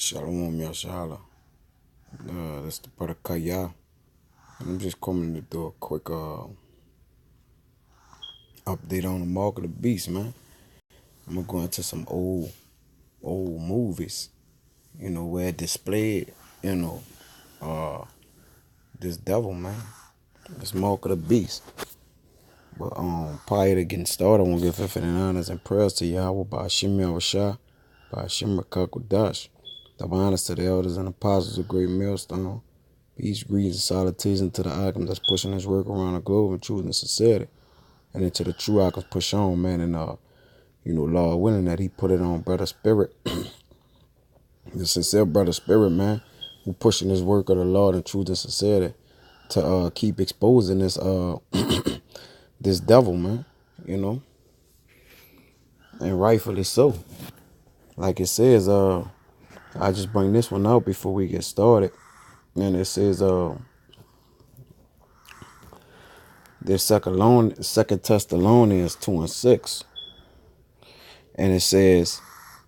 Shalom Yashala. That's the part of Kaya. I'm just coming to do a quick update on the mark of the beast, man. I'm gonna go into some old movies, where it displayed, you know, uh this devil, man. This mark of the beast. But prior to getting started, I want to give infinite honors and prayers to Yahweh by Hashem Yahushua, by Hashem Rakakwadash. Double honors to the elders and apostles of Great Millstone. Peace, greetings, and salutations to the icon that's pushing his work around the globe in truth and sincerity. And then to the true icons push on, man. And, Lord willing that he put it on Brother Spirit. The sincere Brother Spirit, man, who pushing his work of the Lord in truth and sincerity to keep exposing this this devil, man, and rightfully so. Like it says, I just bring this one out before we get started. And it says, there's Second Thessalonians 2:6, and it says,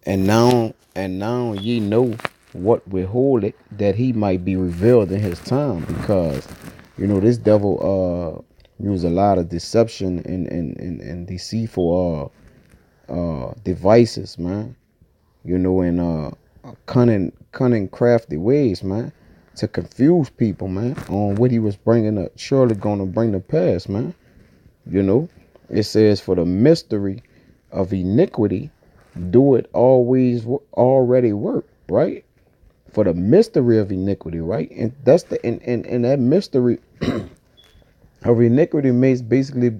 and now ye know what withholdeth, that he might be revealed in his time, because this devil use a lot of deception and deceitful devices, man. And cunning crafty ways, man, to confuse people, man, on what he was bringing up, surely gonna bring to pass, man. It says, for the mystery of iniquity do it always already work, right? For the mystery of iniquity, right? And that's and that mystery of iniquity makes basically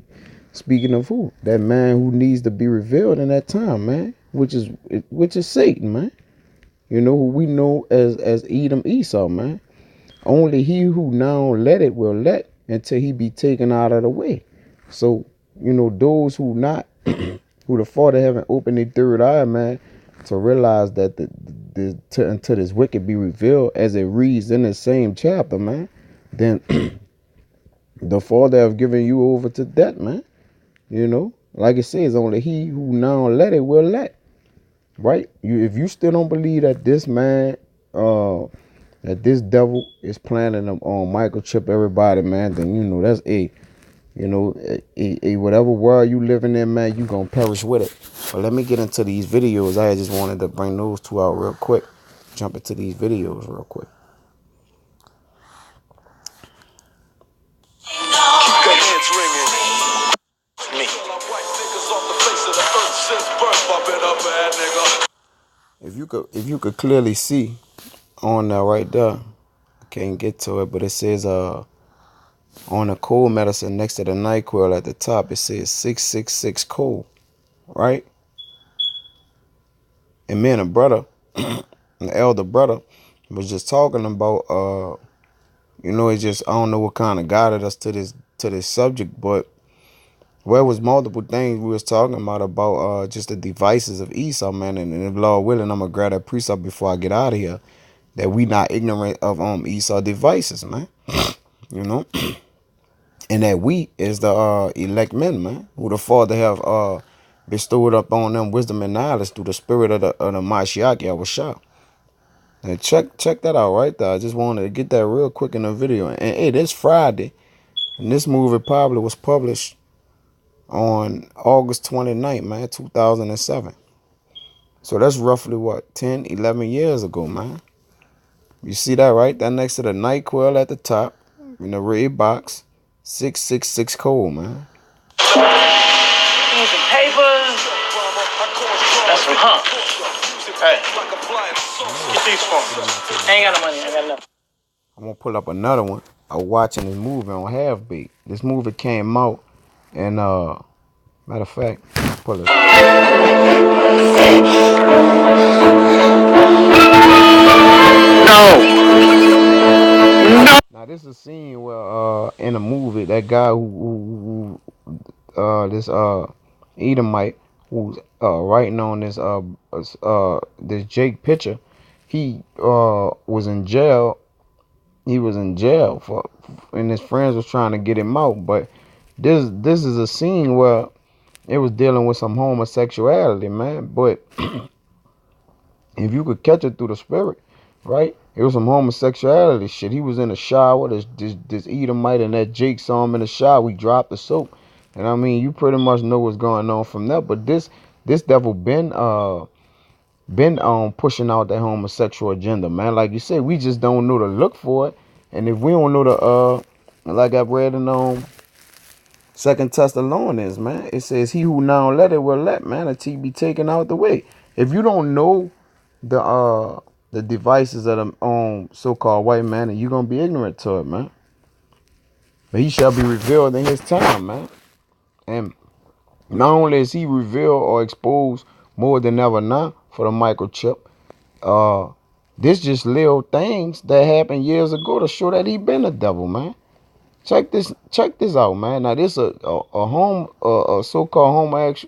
speaking of who? That man who needs to be revealed in that time, man, which is Satan, man. Who we know as Edom, Esau, man. Only he who now let it will let until he be taken out of the way. So, those who not, who the Father haven't opened their third eye, man, to realize that until this wicked be revealed, as it reads in the same chapter, man, then the Father have given you over to death, man. Like it says, only he who now let it will let. Right? If you still don't believe that this man, that this devil is planning on microchip everybody, man, then that's a whatever world you living in, man, you gonna perish with it. But let me get into these videos. I just wanted to bring those two out real quick. Jump into these videos real quick. Keep the hands ringing. Me. If you could clearly see on that right there, I can't get to it, but it says on the cold medicine next to the NyQuil at the top, it says 666 cold, right? And me and a brother, an elder brother, was just talking about it's just, I don't know what kind of guided us to this subject, but it was multiple things we was talking about just the devices of Esau, man. And if Lord willing, I'm gonna grab that precept before I get out of here, that we not ignorant of Esau devices, man. And that we is the elect men, man, who the Father have bestowed up on them wisdom and knowledge through the spirit of the Mashiach Yahushua. And check that out right there. I just wanted to get that real quick in the video. And hey, this Friday, and this movie probably was published on August 29th, man, 2007. So that's roughly what, 10, 11 years ago, man. You see that, right? That next to the NyQuil at the top in the red box, 666 cold, man. Need some papers. That's some hump. Hey, get these for me. I ain't got no money. I got enough. I'm gonna pull up another one. I was watching this movie on Half-Baked. This movie came out, and matter of fact, pull it. No. Now this is a scene where in a movie, that guy who this Edomite who's writing on this Jake picture, he was in jail. He was in jail and his friends was trying to get him out. But this is a scene where it was dealing with some homosexuality, man. But if you could catch it through the spirit, right? It was some homosexuality shit. He was in the shower. This Edomite and that Jake saw him in the shower. We dropped the soap, and I mean, you pretty much know what's going on from there. But this devil been pushing out that homosexual agenda, man. Like you said, we just don't know to look for it, and if we don't know to like I read in Second Thessalonians, man, it says, "He who now let it will let, man, until he be taken out the way." If you don't know the uh the devices of the so-called white man, and you're gonna be ignorant to it, man. But he shall be revealed in his time, man. And not only is he revealed or exposed more than ever now for the microchip, uh, this just little things that happened years ago to show that he been a devil, man. Check this out, man. Now this a so-called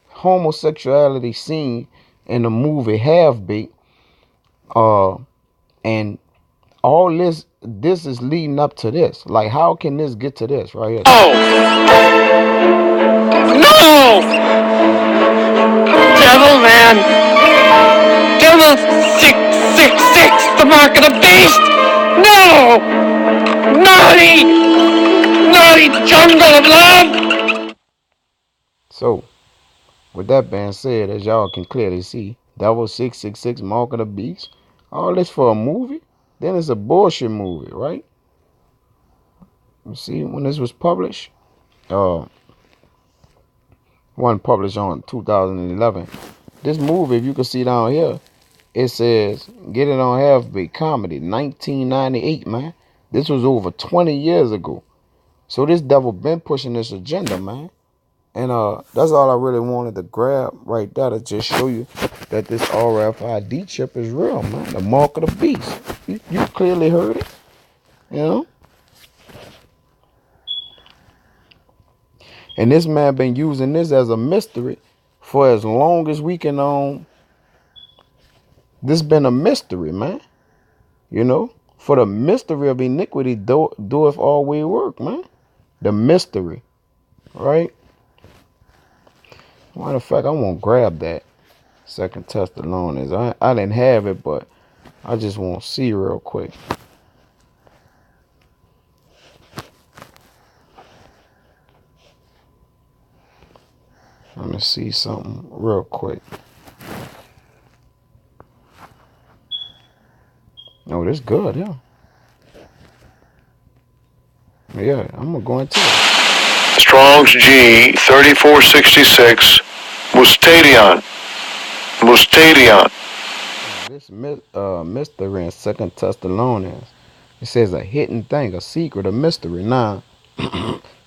homosexuality scene in the movie Half Baked, and all this is leading up to this. Like, how can this get to this right here? No! Devil man! Devil 666, the mark of the beast! No! Naughty! Naughty jungle of love! So, with that being said, as y'all can clearly see, Devil 666, mark of the beast. All this for a movie? Then it's a bullshit movie, right? You see, when this was published, uh, one published on 2011. This movie, if you can see down here, it says, get it on Half-Baked Comedy, 1998, man. This was over 20 years ago. So this devil been pushing this agenda, man. And that's all I really wanted to grab right there, to just show you that this R.F.I.D chip is real, man. The mark of the beast. You clearly heard it, you know? And this man been using this as a mystery for as long as we can this been a mystery, man. You know? For the mystery of iniquity doeth always work, man. The mystery. Right? Matter of fact, I want to grab that Second Thessalonians. I didn't have it, but I just want to see real quick. Let me see something real quick. Oh, this good, yeah. Yeah, I'm going to go into it. Strong's G 3466 Mustadion. This mystery in Second Thessalonians, it says a hidden thing, a secret, a mystery. Now,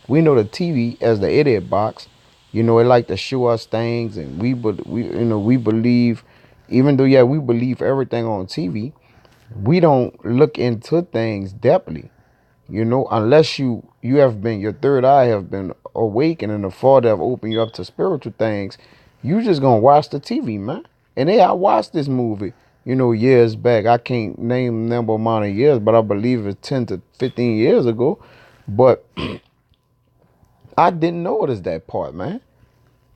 we know the TV as the idiot box. You know, it like to show us things, and we believe, even though we believe everything on TV, we don't look into things depthly. You know, unless you have been, your third eye have been awakened, and the Father have opened you up to spiritual things, you just gonna watch the TV, man. And I watched this movie, years back. I can't name the number amount of years, but I believe it's 10 to 15 years ago. But I didn't notice that part, man.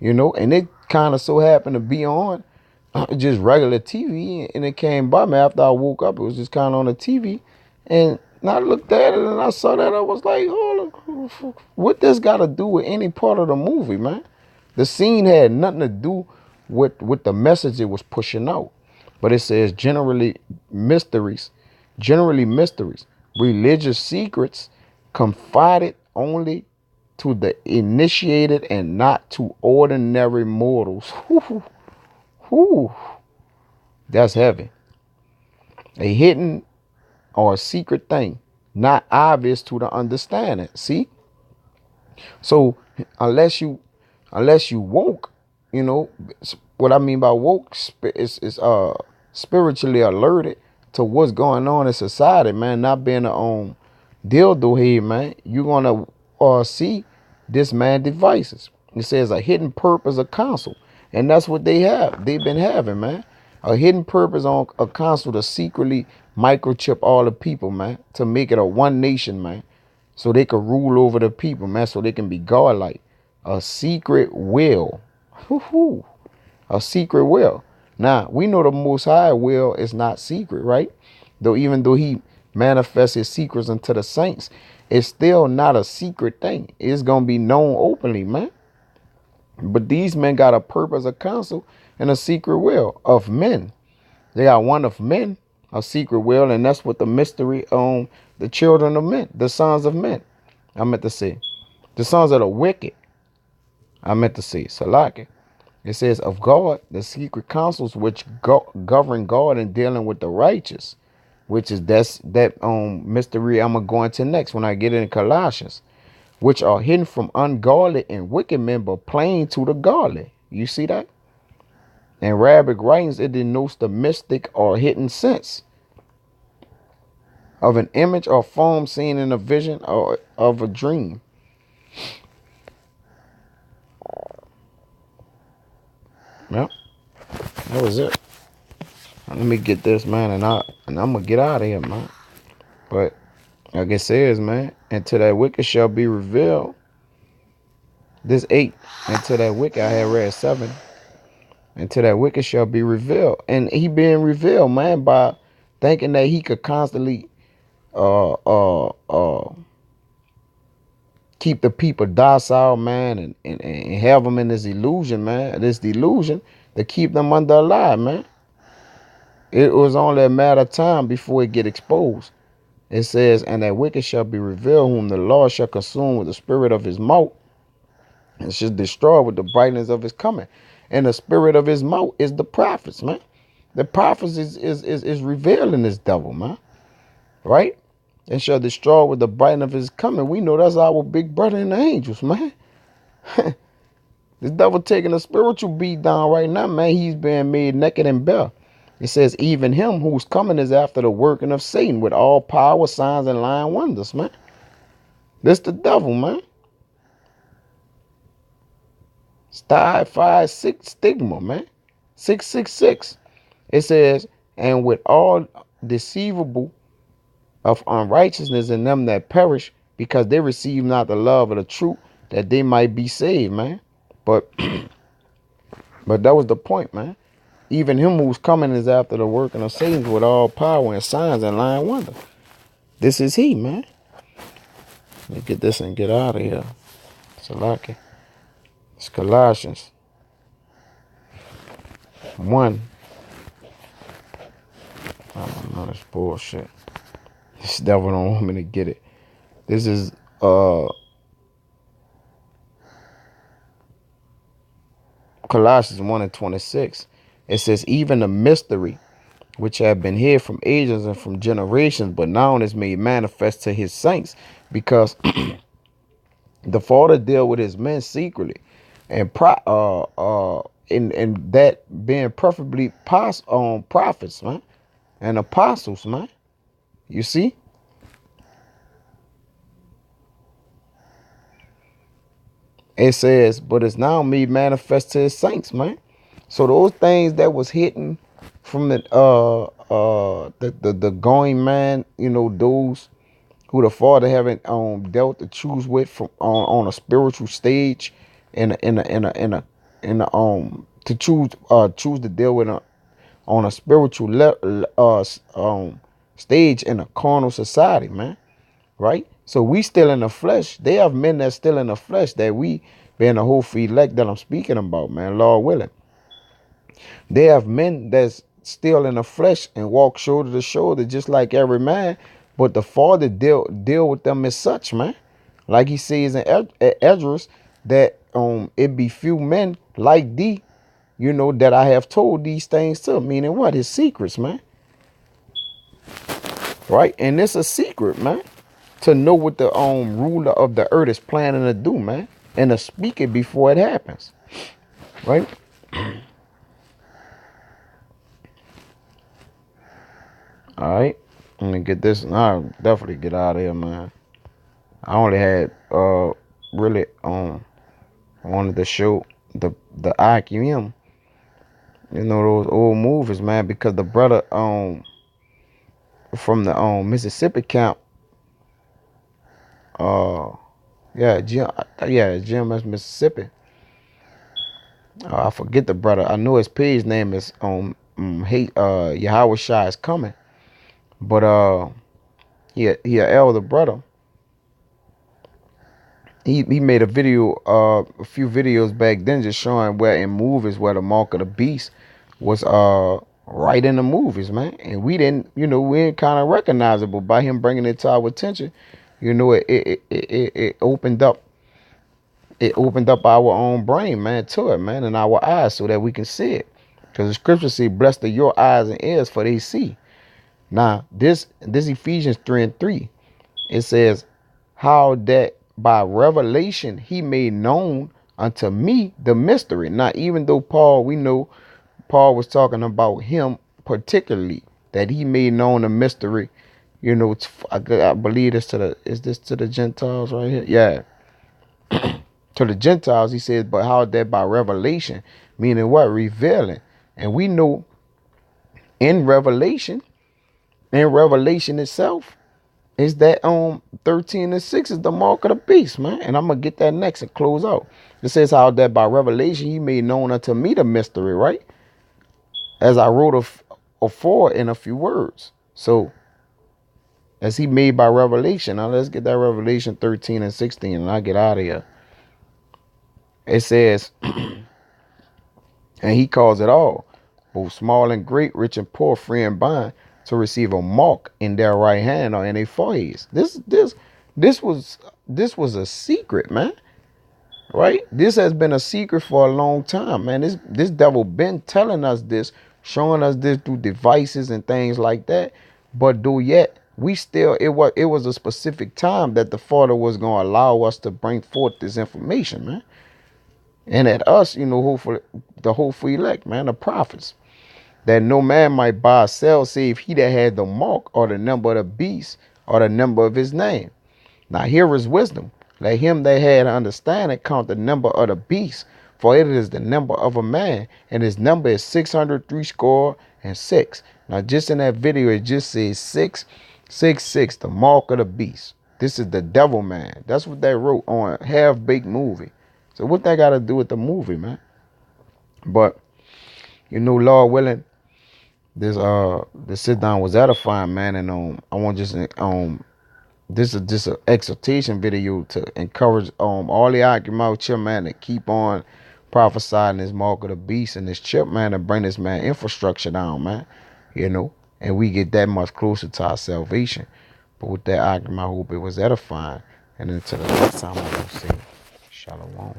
And it kind of so happened to be on just regular TV, and it came by me after I woke up. It was just kind of on the TV, and I looked at it and I saw that. I was like, "Oh, what this got to do with any part of the movie, man?" The scene had nothing to do with the message it was pushing out, but it says generally mysteries, religious secrets confided only to the initiated and not to ordinary mortals. Whew, that's heavy. A hidden or a secret thing, not obvious to the understanding. See? So unless you woke, you know what I mean by woke is spiritually alerted to what's going on in society, man. Not being a dildo head, man. You're gonna see this man devices. It says a hidden purpose of counsel, and that's what they have. They've been having, man, a hidden purpose on a council to secretly microchip all the people, man, to make it a one nation, man, so they can rule over the people, man, so they can be godlike. A secret will. A secret will. Now, we know the Most High will is not secret, right? Though even though he manifests his secrets unto the saints, it's still not a secret thing. It's gonna be known openly, man. But these men got a purpose, a counsel, and a secret will of men. They got one of men, a secret will, and that's what the mystery the children of men, the sons of men. I meant to say. The sons of the wicked. I meant to say. Salaki. It says of God, the secret counsels which govern God in dealing with the righteous, which is that mystery I'm gonna go into next when I get into Colossians, which are hidden from ungodly and wicked men, but plain to the godly. You see that? In Arabic writings, it denotes the mystic or hidden sense of an image or form seen in a vision or of a dream. Yep, that was it. Let me get this, man, and I'm gonna get out of here, man. But like it says, man, until that wicked shall be revealed. This 8, until that wicked, I had read 7. Until that wicked shall be revealed, and he being revealed, man, by thinking that he could constantly uh uh uh keep the people docile, man, and have them in this illusion, man, this delusion to keep them under a lie, man. It was only a matter of time before it get exposed. It says, and that wicked shall be revealed, whom the Lord shall consume with the spirit of his mouth, and shall destroy with the brightness of his coming. And the spirit of his mouth is the prophets, man. The prophets is revealing this devil, man. Right? And shall destroy with the brightness of his coming. We know that's our big brother in the angels, man. This devil taking a spiritual beat down right now, man. He's being made naked and bare. It says, even him whose coming is after the working of Satan with all power, signs, and lying wonders, man. This the devil, man. Sty 5-6 stigma, man. 666. It says, and with all deceivable of unrighteousness in them that perish, because they receive not the love of the truth, that they might be saved, man. But but that was the point, man. Even him who's coming is after the working of Satan with all power and signs and lying wonder. This is he, man. Let me get this and get out of here. Salaki. It's Colossians 1. I don't know this bullshit. This devil don't want me to get it. This is Colossians 1:26. It says, even the mystery which have been hid from ages and from generations, but now is made manifest to his saints, because the Father deal with his men secretly, and in that being preferably prophets, man, and apostles, man. You see, it says, but it's now made manifest to his saints, man. So those things that was hidden from the going man, you know, those who the Father haven't dealt to choose with from on a spiritual stage, to choose to deal with on a spiritual stage in a carnal society, man. Right? So we still in the flesh. They have men that's still in the flesh that we being the whole free elect that I'm speaking about, man. Lord willing. They have men that's still in the flesh and walk shoulder to shoulder just like every man. But the Father deal with them as such, man. Like he says in Esdras that it be few men like thee, you know, that I have told these things to. Meaning what? His secrets, man. Right? And it's a secret, man. To know what the ruler of the earth is planning to do, man. And to speak it before it happens. Right? All right. Let me get this. I'll definitely get out of here, man. I only had really wanted to show the IQM, you know, those old movies, man, because the brother from the Mississippi camp, uh Jim that's Mississippi. I forget the brother. I know his page name is Yahweh Shai is coming. But he a elder brother. He made a video, a few videos back then, just showing where in movies where the mark of the beast was right in the movies, man. And we didn't, we ain't kind of recognizable by him bringing it to our attention. It opened up our own brain, man, to it, man, and our eyes so that we can see it. Because the scripture say, "Blessed are your eyes and ears, for they see." Now, this Ephesians 3:3, it says, "How that by revelation he made known unto me the mystery." Now, even though we know Paul was talking about him particularly, that he made known the mystery. I believe this to the Gentiles right here? Yeah, to the Gentiles, he says, but how that by revelation, meaning what? Revealing. And we know in Revelation itself, is that 13:6 is the mark of the beast, man. And I'm gonna get that next and close out. It says how that by revelation he made known unto me the mystery, right? As I wrote afore in a few words. So as he made by revelation. Now let's get that Revelation 13:16 and I'll get out of here. It says, and he calls it all, both small and great, rich and poor, free and bond, to receive a mark in their right hand or in their foreheads. This was a secret, man. Right? This has been a secret for a long time, man. This devil been telling us this, showing us this through devices and things like that. But do yet we still it was a specific time that the Father was gonna allow us to bring forth this information, man. And at us, hopefully the hopeful elect, man, the prophets, that no man might buy or sell save he that had the mark or the number of the beast or the number of his name. Now here is wisdom. Let him that had understanding count the number of the beast, for it is the number of a man, and his number is 666. Now just in that video, it just says 666, the mark of the beast. This is the devil man. That's what they wrote on Half-Baked Movie. So what that got to do with the movie, man? But Lord willing, this sit down was edifying, man, and I want just this is just an exhortation video to encourage all the argument chip, man, to keep on prophesying this mark of the beast and this chip, man, to bring this man infrastructure down, man. And we get that much closer to our salvation. But with that argument, I hope it was edifying. And until the next time, I'm gonna say shalom.